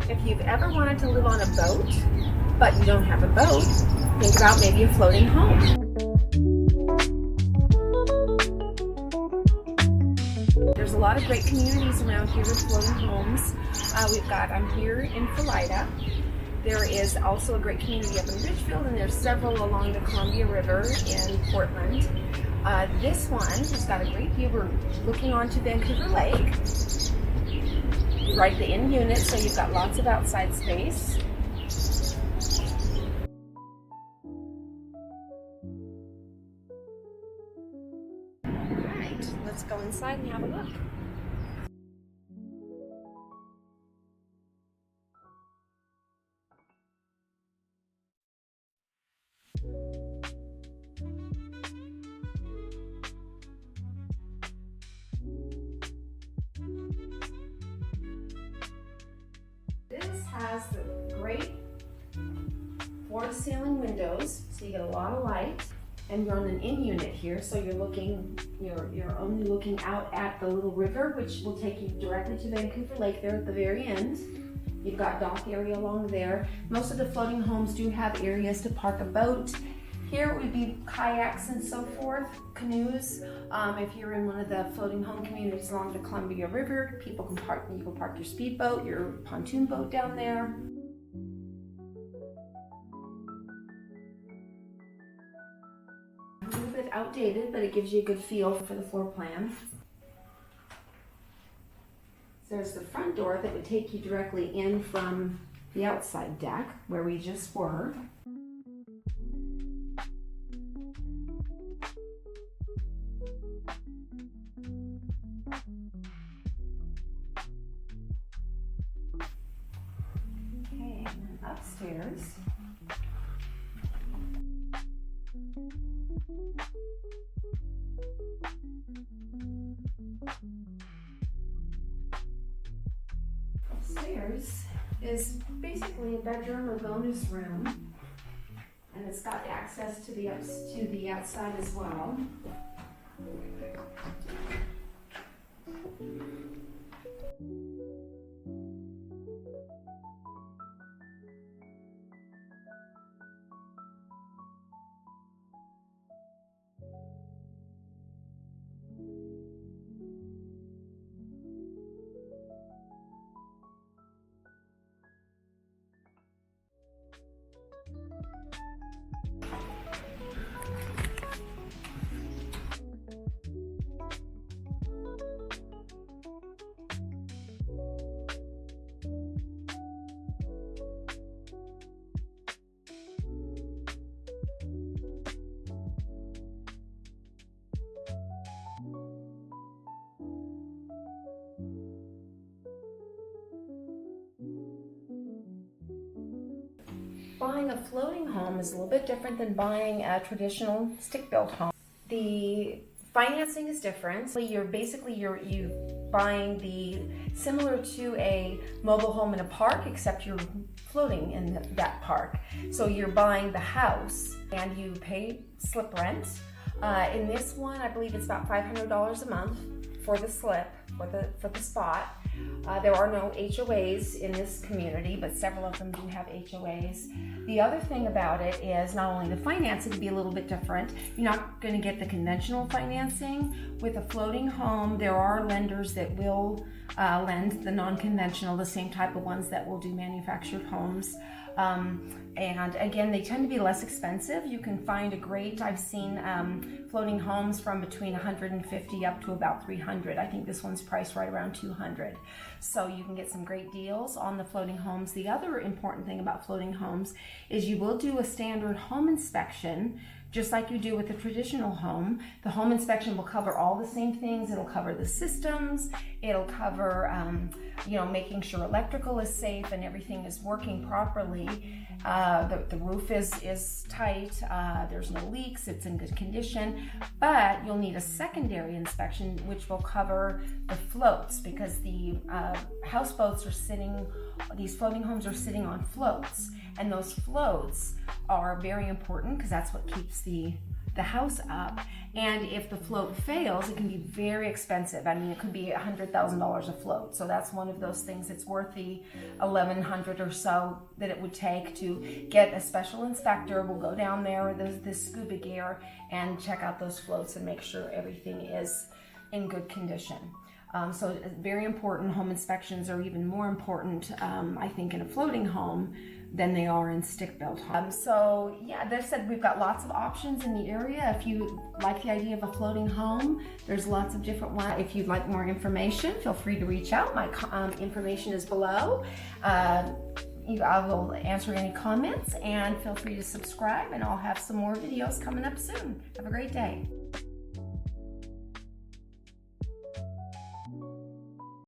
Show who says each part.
Speaker 1: If you've ever wanted to live on a boat, but you don't have a boat, think about maybe a floating home. There's a lot of great communities around here with floating homes. I'm here in Felida. There is also a great community up in Ridgefield, and there's several along the Columbia River in Portland. This one has got a great view. We're looking onto Vancouver Lake. You ride the in unit, so you've got lots of outside space. Alright, let's go inside and have a look. This has the great floor-to-ceiling windows, so you get a lot of light. And you're on an in unit here, so you're only looking out at the little river, which will take you directly to Vancouver Lake there at the very end. You've got dock area along there. Most of the floating homes do have areas to park a boat. Here it would be kayaks and so forth, canoes. If you're in one of the floating home communities along the Columbia River, you can park your speedboat, your pontoon boat down there. A little bit outdated, but it gives you a good feel for the floor plan. There's the front door that would take you directly in from the outside deck where we just were. Okay, and then upstairs. Upstairs is basically a bedroom or bonus room, and it's got access to the outside as well. Buying a floating home is a little bit different than buying a traditional stick-built home. The financing is different. You're buying similar to a mobile home in a park, except you're floating in that park. So you're buying the house and you pay slip rent. In this one, I believe it's about $500 a month for the slip, for the spot. There are no HOAs in this community, but several of them do have HOAs. The other thing about it is not only the financing will be a little bit different. You're not going to get the conventional financing. With a floating home, there are lenders that will lend the non-conventional, the same type of ones that will do manufactured homes. And again, they tend to be less expensive. You can find I've seen floating homes from between $150 up to about $300. I think this one's priced right around $200. So you can get some great deals on the floating homes. The other important thing about floating homes is you will do a standard home inspection, just like you do with a traditional home. The home inspection will cover all the same things. It'll cover the systems. It'll cover, making sure electrical is safe and everything is working properly. The roof is tight. There's no leaks. It's in good condition. But you'll need a secondary inspection, which will cover the floats, because the these floating homes are sitting on floats, and those floats are very important because that's what keeps the the house up. And if the float fails, it can be very expensive. I mean, it could be $100,000 a float. So that's one of those things. It's worth the $1,100 or so that it would take to get a special inspector. We'll go down there with this scuba gear and check out those floats and make sure everything is in good condition. So very important. Home inspections are even more important, I think, in a floating home than they are in stick-built homes. So yeah, they said we've got lots of options in the area. If you like the idea of a floating home, there's lots of different ones. If you'd like more information, feel free to reach out. My information is below. I will answer any comments, and feel free to subscribe, and I'll have some more videos coming up soon. Have a great day.